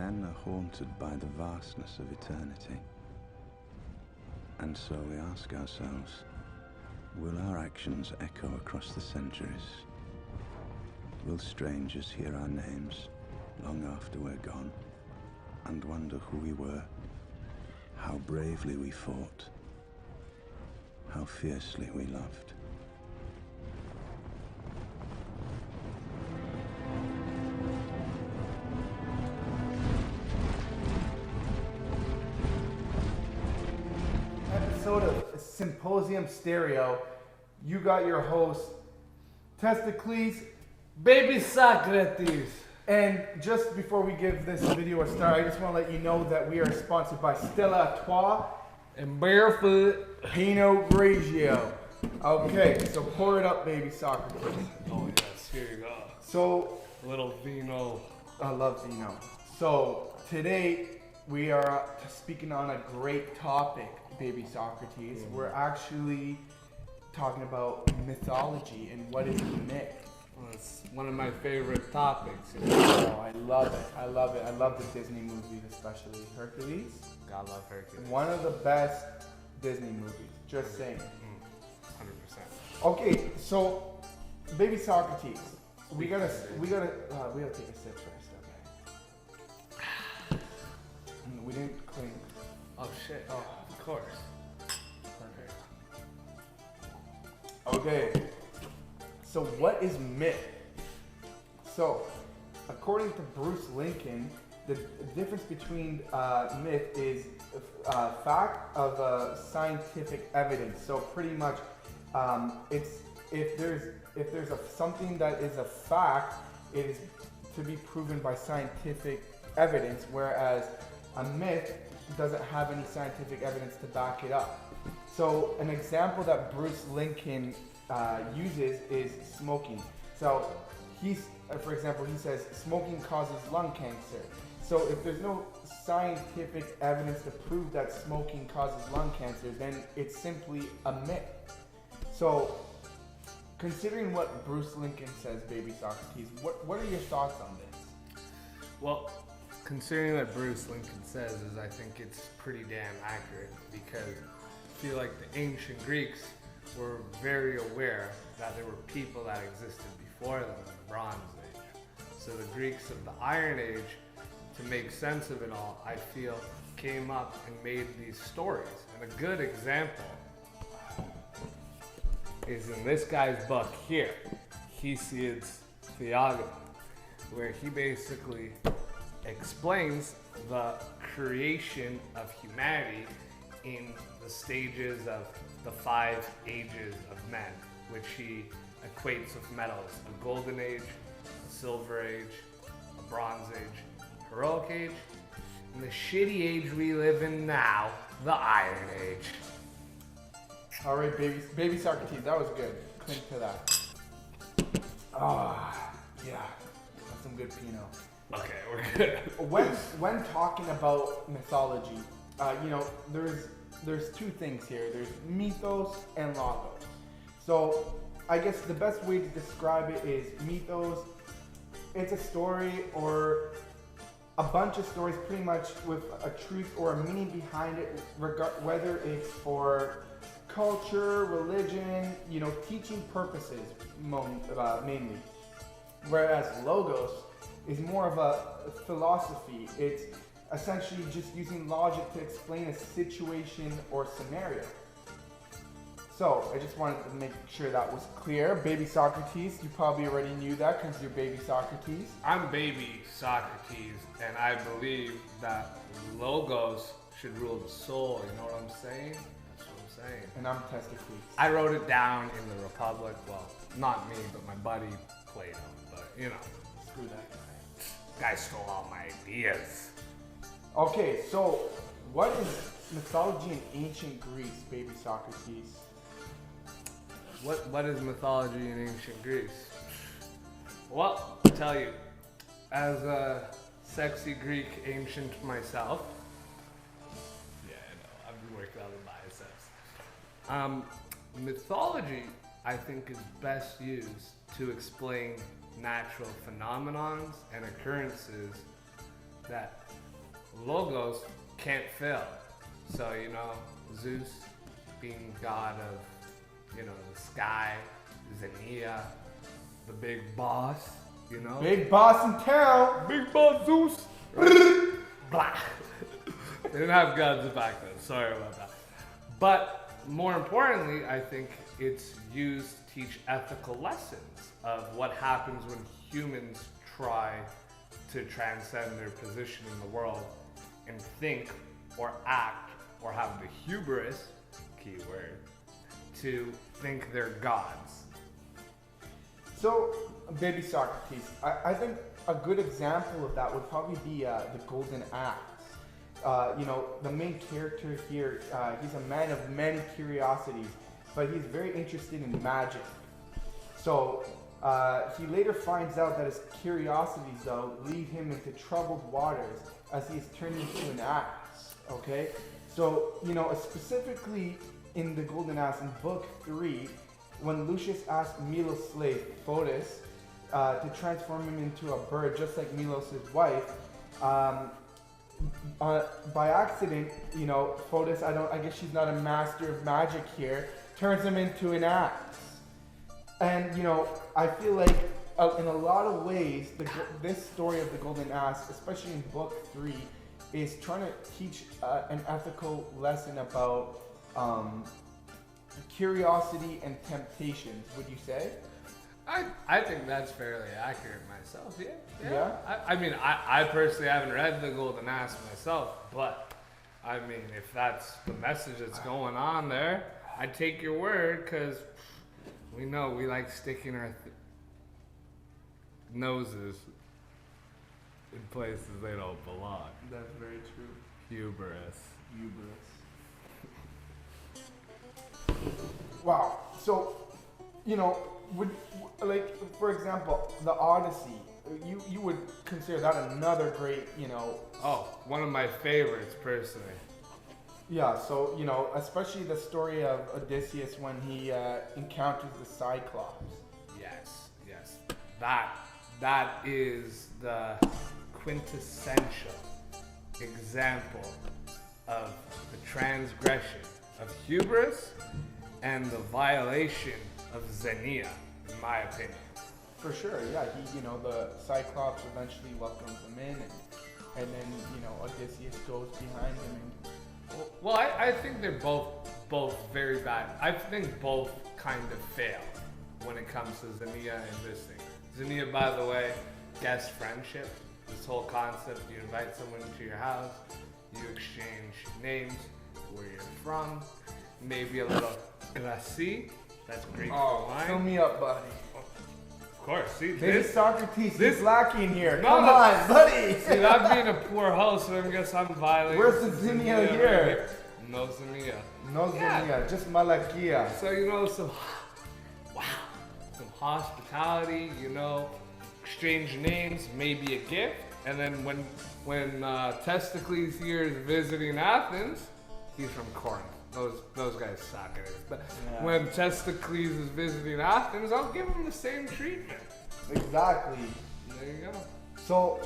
Men are haunted by the vastness of eternity. And so we ask ourselves, will our actions echo across the centuries? Will strangers hear our names long after we're gone and wonder who we were, how bravely we fought, how fiercely we loved? Episode of Symposium Stereo. You got your host, Testicles, Baby Socrates. and just before we give this video a start, I just want to let you know that we are sponsored by Stella Artois And barefoot. Pinot Grigio. Okay, so pour it up, Baby Socrates. Oh yes, here you go. So, A little vino. I love Zeno. So, today we are speaking on a great topic, Baby Socrates. We're actually talking about mythology and what is a myth. Well, it's one of my favorite topics. You know? Oh, I love it. I love it. I love the Disney movies, especially Hercules. God love Hercules. One of the best Disney movies. Just saying. 100%. Okay, so Baby Socrates, we gotta take a sip first, okay? We didn't clean. Oh shit. Oh, of course. Okay. So what is myth? So, according to Bruce Lincoln, the difference between myth is fact of scientific evidence. So pretty much, it's if there's something that is a fact, it is to be proven by scientific evidence, whereas a myth doesn't have any scientific evidence to back it up. So an example that Bruce Lincoln uses is smoking. So for example, he says smoking causes lung cancer. So if there's no scientific evidence to prove that smoking causes lung cancer, then it's simply a myth. So considering what Bruce Lincoln says, Baby Socrates, what are your thoughts on this? Well, considering that Bruce Lincoln says is, I think it's pretty damn accurate, because I feel like the ancient Greeks were very aware that there were people that existed before them in the Bronze Age. So the Greeks of the Iron Age, to make sense of it all, I feel, came up and made these stories. And a good example is in this guy's book here, Hesiod's Theogony, where he basically explains the creation of humanity in the stages of the 5 ages of men, which he equates with metals: a golden age, a silver age, a bronze age, a heroic age, and the shitty age we live in now, the Iron Age. All right, baby Socrates, that was good. Clink to that. Yeah, that's some good Pinot. Okay, we're good. When talking about mythology, there's two things here. There's mythos and logos. So I guess the best way to describe it is mythos. It's a story or a bunch of stories, pretty much with a truth or a meaning behind it, whether it's for culture, religion, teaching purposes mainly. Whereas logos is more of a philosophy. It's essentially just using logic to explain a situation or scenario. So I just wanted to make sure that was clear. Baby Socrates, you probably already knew that because you're Baby Socrates. I'm Baby Socrates, and I believe that logos should rule the soul. You know what I'm saying? That's what I'm saying. And I'm Testicles. I wrote it down in the Republic. Well, not me, but my buddy Plato. But Screw that guy. guy stole all my ideas. Okay, so what is mythology in ancient Greece, Baby Socrates? What is mythology in ancient Greece? Well, I'll tell you, as a sexy Greek ancient myself, yeah, I know, I've been working on the biceps. Mythology, I think, is best used to explain natural phenomenons and occurrences that logos can't fail. So, you know, Zeus being god of, you know, the sky, Xenia, the big boss, you know? Big boss in town. Big boss Zeus. Blah. They didn't have guns back then. Sorry about that. But more importantly, I think it's used to teach ethical lessons of what happens when humans try to transcend their position in the world and think or act or have the hubris, keyword, to think they're gods. So, baby Socrates, I think a good example of that would probably be the Golden Axe. You know, the main character here, he's a man of many curiosities, but he's very interested in magic. So, he later finds out that his curiosities, though, lead him into troubled waters as he is turned into an axe, okay? So, you know, specifically in the Golden Axe, in Book 3, when Lucius asked Milos' slave, Fotis, to transform him into a bird, just like Milos' wife, by accident, you know, Fotis, I guess she's not a master of magic here, turns him into an axe. And, you know, I feel like in a lot of ways, this story of the Golden Axe, especially in Book 3, is trying to teach an ethical lesson about curiosity and temptations, would you say? I think that's fairly accurate myself, yeah. Yeah? I mean, I personally haven't read the Golden Axe myself, but I mean, if that's the message that's going on there, I take your word, because we know we like sticking our noses in places they don't belong. That's very true. Hubris. Wow. So, you know, like, for example, the Odyssey, you would consider that another great, you know... Oh, one of my favorites, personally. Yeah, so, you know, especially the story of Odysseus when he encounters the Cyclops. Yes. That is the quintessential example of the transgression of hubris and the violation of Xenia, in my opinion. For sure, yeah. He, you know, the Cyclops eventually welcomes him in, and then, you know, Odysseus goes behind him and... Well, I think they're both very bad. I think both kind of fail when it comes to Xenia and this thing. Xenia, by the way, guest friendship. This whole concept, you invite someone to your house, you exchange names, where you're from, maybe a little glacis. That's Greek for wine. Fill me up, buddy. Of course. See, Maybe Socrates this is lacking here. No, Come on, buddy. See, that being a poor host, so I guess I'm violating. Where's the Xenia here? No Xenia. No Xenia, just Malakia. So, you know, some hospitality, you know, exchange names, maybe a gift, and then when Testicles here is visiting Athens, he's from Corinth. Those guys suck at it. But when Testicles is visiting Athens, I'll give him the same treatment. Exactly. There you go. So,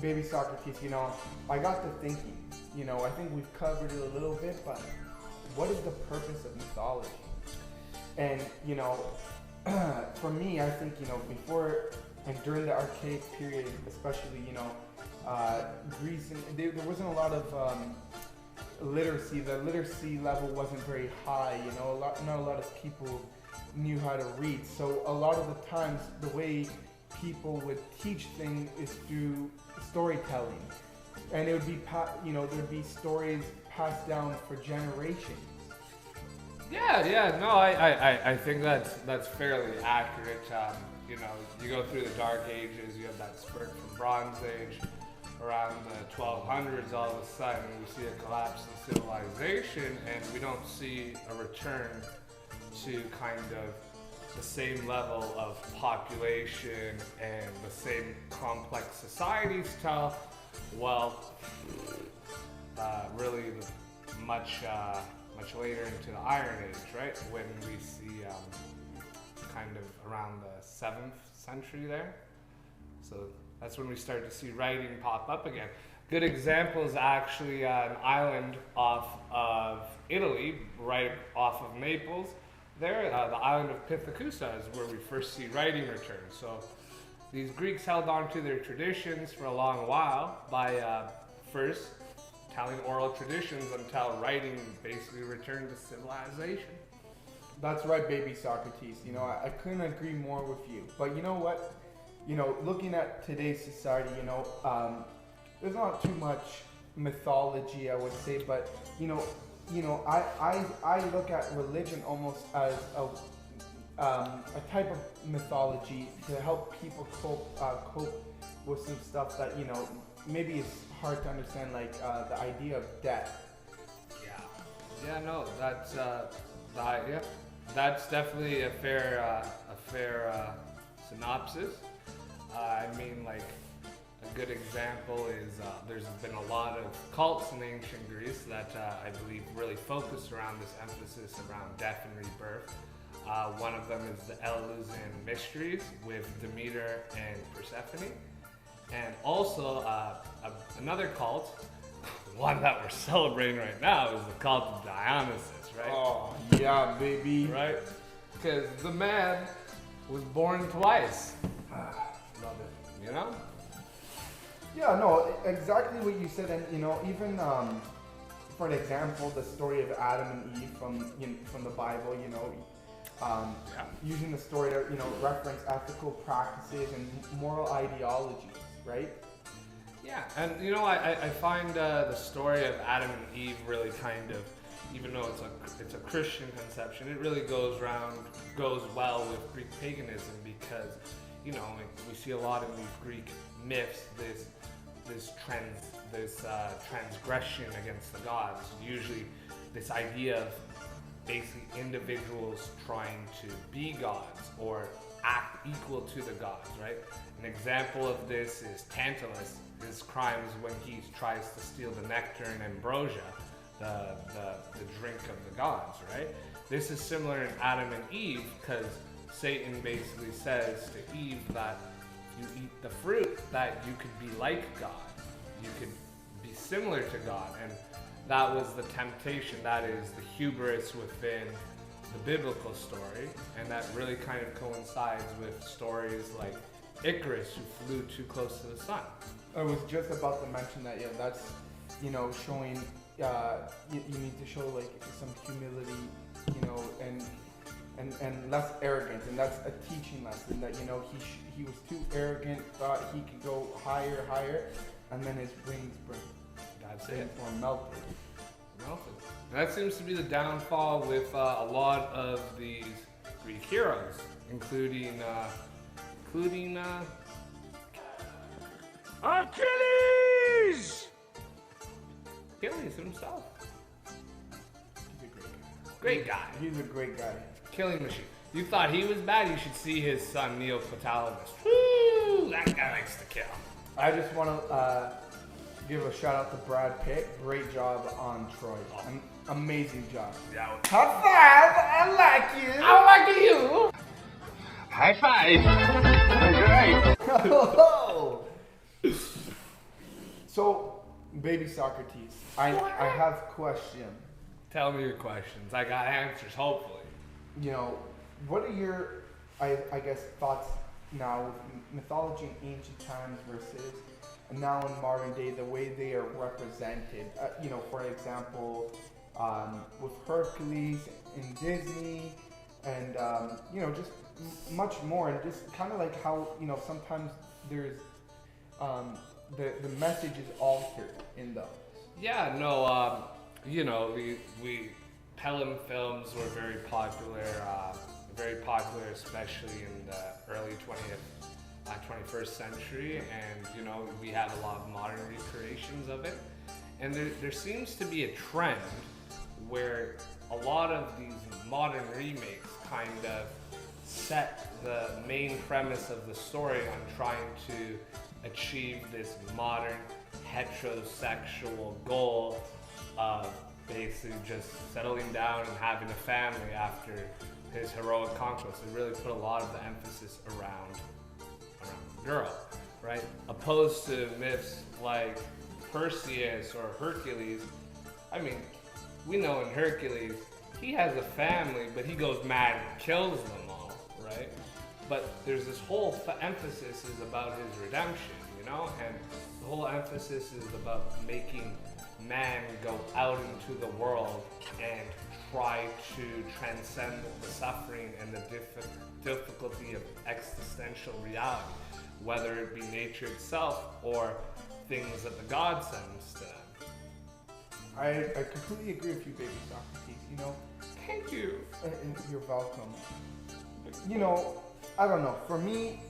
baby Socrates, you know, I got to thinking, you know, I think we've covered it a little bit, but what is the purpose of mythology? And, you know, for me, I think, you know, before and during the archaic period, especially, you know, Greece, and there wasn't a lot of literacy. The literacy level wasn't very high, you know, not a lot of people knew how to read. So a lot of the times, the way people would teach things is through storytelling. And it would be, you know, there'd be stories passed down for generations. Yeah, no, I think that's fairly accurate. You know, you go through the Dark Ages, you have that spurt from Bronze Age, around the 1200s, all of a sudden we see a collapse in civilization, and we don't see a return to kind of the same level of population and the same complex societies till, well, really much later into the Iron Age, right? When we see kind of around the 7th century there. So that's when we start to see writing pop up again. Good example is actually an island off of Italy, right off of Naples. There, the island of Pithecusa is where we first see writing return. So these Greeks held on to their traditions for a long while by first telling oral traditions until writing basically returned to civilization. That's right, baby Socrates. You know, I couldn't agree more with you. But you know what? You know, looking at today's society, there's not too much mythology, I would say, but I look at religion almost as a type of mythology to help people cope with some stuff that maybe it's hard to understand, like the idea of death. Yeah, no, that's definitely a fair synopsis. I mean, like, a good example is there's been a lot of cults in ancient Greece that I believe really focus around this emphasis around death and rebirth. One of them is the Eleusinian Mysteries with Demeter and Persephone. And also another cult, one that we're celebrating right now, is the cult of Dionysus, right? Oh, yeah, baby. Right? Because the man was born twice. Love it, you know? Yeah, no, exactly what you said, and even for an example, the story of Adam and Eve from the Bible, using the story to reference ethical practices and moral ideologies, right? Yeah, and I find the story of Adam and Eve really kind of, even though it's a Christian conception, it really goes well with Greek paganism because we see a lot in these Greek myths this transgression against the gods. Usually, this idea of basically individuals trying to be gods or act equal to the gods, right? An example of this is Tantalus. His crimes when he tries to steal the nectar and ambrosia, the drink of the gods, right? This is similar in Adam and Eve because Satan basically says to Eve that you eat the fruit that you could be like God. You could be similar to God. And that was the temptation. That is the hubris within the biblical story. And that really kind of coincides with stories like Icarus, who flew too close to the sun. I was just about to mention that, that's, showing, you need to show like some humility, and less arrogance, and that's a teaching lesson that he was too arrogant, thought he could go higher, and then his wings burned. That's it. Or melted. That seems to be the downfall with a lot of these Greek heroes, including Achilles! Achilles himself. He's a Great guy. He's a great guy. Killing machine. You thought he was bad? You should see his son Neoptolemus. Woo! That guy likes to kill. I just want to give a shout out to Brad Pitt. Great job on Troy. An amazing job. Yeah. High five! I like you. I like you. High five. Great. So, baby Socrates, I have a question. Tell me your questions. I got answers, hopefully. What are your, I guess, thoughts now with mythology in ancient times versus now in modern day, the way they are represented? For example, with Hercules in Disney, and just much more, and just kind of like how sometimes there's the message is altered in those. Yeah, no, we Pelham films were very popular, especially in the early 21st century, and we have a lot of modern recreations of it. And there seems to be a trend where a lot of these modern remakes kind of set the main premise of the story on trying to achieve this modern heterosexual goal of basically just settling down and having a family after his heroic conquest. It really put a lot of the emphasis around the girl, right? Opposed to myths like Perseus or Hercules, I mean, we know in Hercules, he has a family, but he goes mad and kills them all, right? But there's this whole emphasis is about his redemption, you know? And the whole emphasis is about making man go out into the world and try to transcend the suffering and the difficulty of existential reality, whether it be nature itself or things that the God sends to them. I completely agree with you, baby Socrates. You know, Thank you. and you're welcome. You know, I don't know. For me,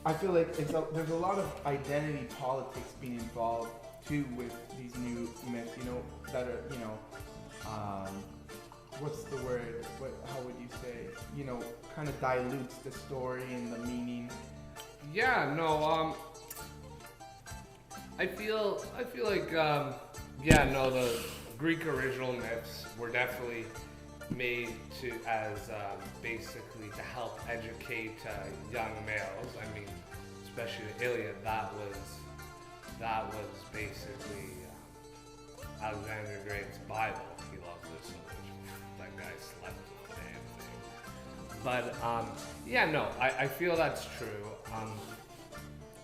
I feel like there's a lot of identity politics being involved too with these new myths. You know, that are, you know, what's the word? How would you say? You know, kind of dilutes the story and the meaning. Yeah, no, I feel like, the Greek original myths were definitely made basically to help educate young males. I mean, especially the Iliad, that was basically Alexander the Great's Bible. He loved it so much. That guy slept with the damn thing. But I feel that's true.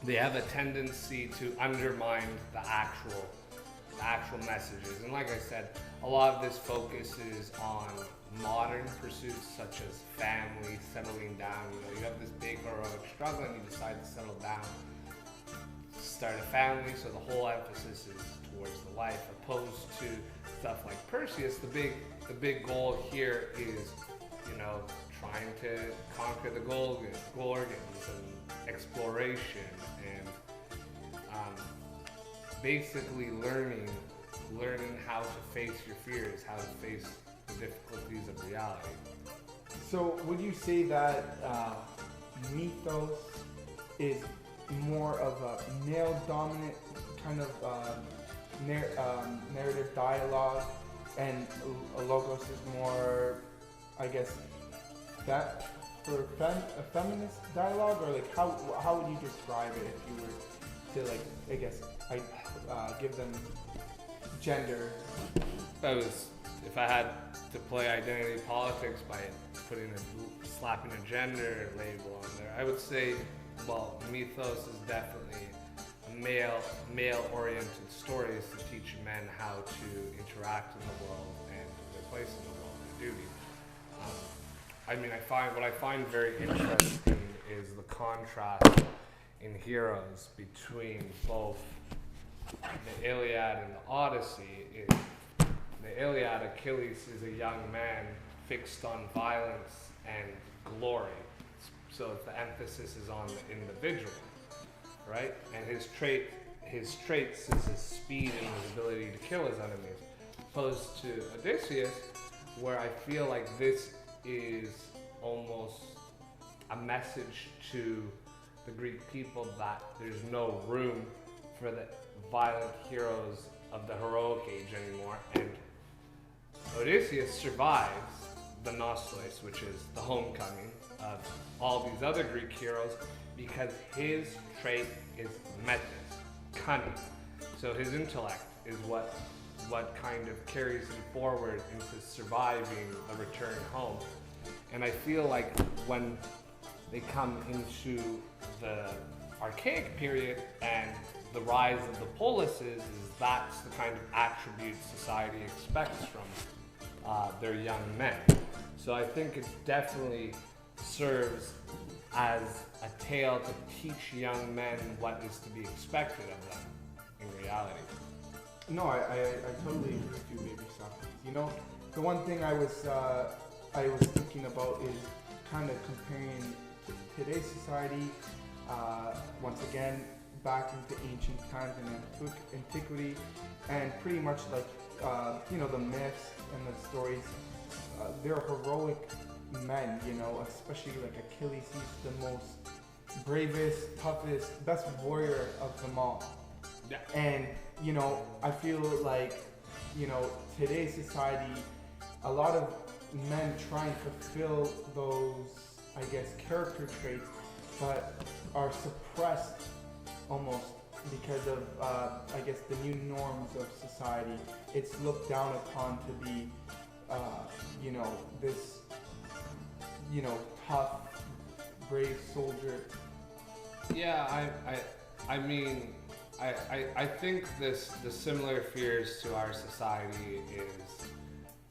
They have a tendency to undermine the actual messages, and like I said, a lot of this focuses on modern pursuits such as family, settling down. You know, you have this big heroic struggle, and you decide to settle down, start a family. So the whole emphasis is towards the life, opposed to stuff like Perseus. The big goal here is, you know, trying to conquer the Gorgons and exploration and basically learning how to face your fears, how to face the difficulties of reality. So would you say that mythos is more of a male-dominant kind of narrative dialogue, and logos is more, I guess, that for a feminist dialogue, or like how would you describe it if you were to, like, I guess, give them gender? If I had to play identity politics by slapping a gender label on there, I would say, well, mythos is definitely male-oriented stories to teach men how to interact in the world and their place in the world, their duty. What I find very interesting is the contrast in heroes between both the Iliad and the Odyssey. The Iliad, Achilles is a young man fixed on violence and glory. So the emphasis is on the individual, right? And his traits is his speed and his ability to kill his enemies. Opposed to Odysseus, where I feel like this is almost a message to the Greek people that there's no room for the violent heroes of the heroic age anymore, and Odysseus survives the Nostos, which is the homecoming of all these other Greek heroes, because his trait is metis, cunning. So his intellect is what kind of carries him forward into surviving the return home. And I feel like when they come into the archaic period and the rise of the polises, that's the kind of attributes society expects from their young men. So I think it definitely serves as a tale to teach young men what is to be expected of them in reality. No, I totally agree with you, baby Socrates. You know, the one thing I was thinking about is kind of comparing today's society, once again, back into ancient times and antiquity, and pretty much like, the myths and the stories. They're heroic men, you know, especially like Achilles. He's the most bravest, toughest, best warrior of them all. Yeah. And, I feel like, today's society, a lot of men try and fulfill those, I guess, character traits, but are suppressed almost because of, I guess, the new norms of society. It's looked down upon to be, this, tough, brave soldier. Yeah, I mean, I think the similar fears to our society is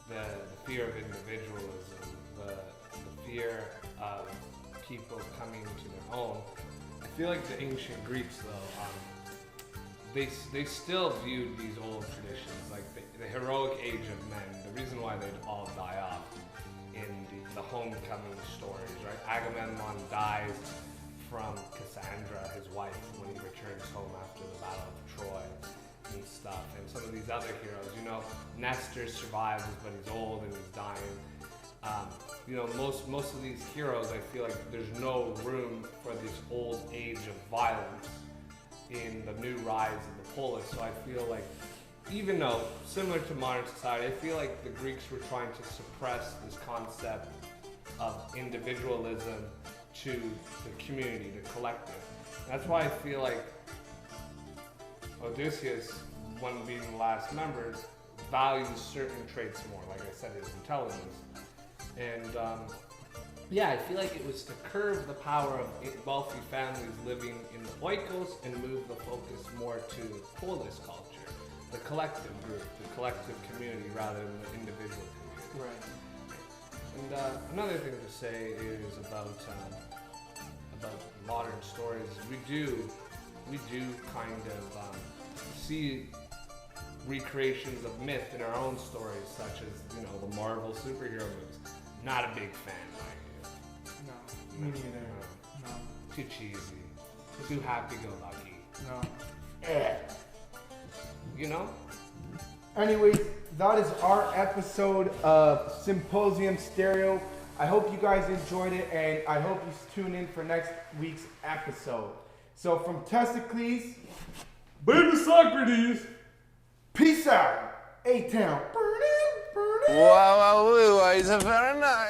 the fear of individualism, the fear of people coming to their own. I feel like the ancient Greeks, though, they still viewed these old traditions, like the heroic age of men. The reason why they'd all die off in the homecoming stories, right? Agamemnon dies from Cassandra, his wife, when he returns home after the Battle of Troy and stuff. And some of these other heroes, Nestor survives, but he's old and he's dying. Most of these heroes, I feel like there's no room for this old age of violence in the new rise of the polis. So I feel like, even though similar to modern society, I feel like the Greeks were trying to suppress this concept of individualism to the community, the collective. That's why I feel like Odysseus, one being the last members, values certain traits more, like I said, his intelligence. And I feel like it was to curb the power of wealthy families living in the oikos and move the focus more to the polis culture, the collective group, the collective community rather than the individual community. Right. And another thing to say is about modern stories. We do kind of see recreations of myth in our own stories, such as the Marvel superhero movies. Not a big fan, mind you. No, me neither. No. Too cheesy. Too happy-go-lucky. No. Anyways, that is our episode of Symposium Stereo. I hope you guys enjoyed it, and I hope you tune in for next week's episode. So from Testicles, Baby Socrates! peace out, A-Town. Wow, it's very nice.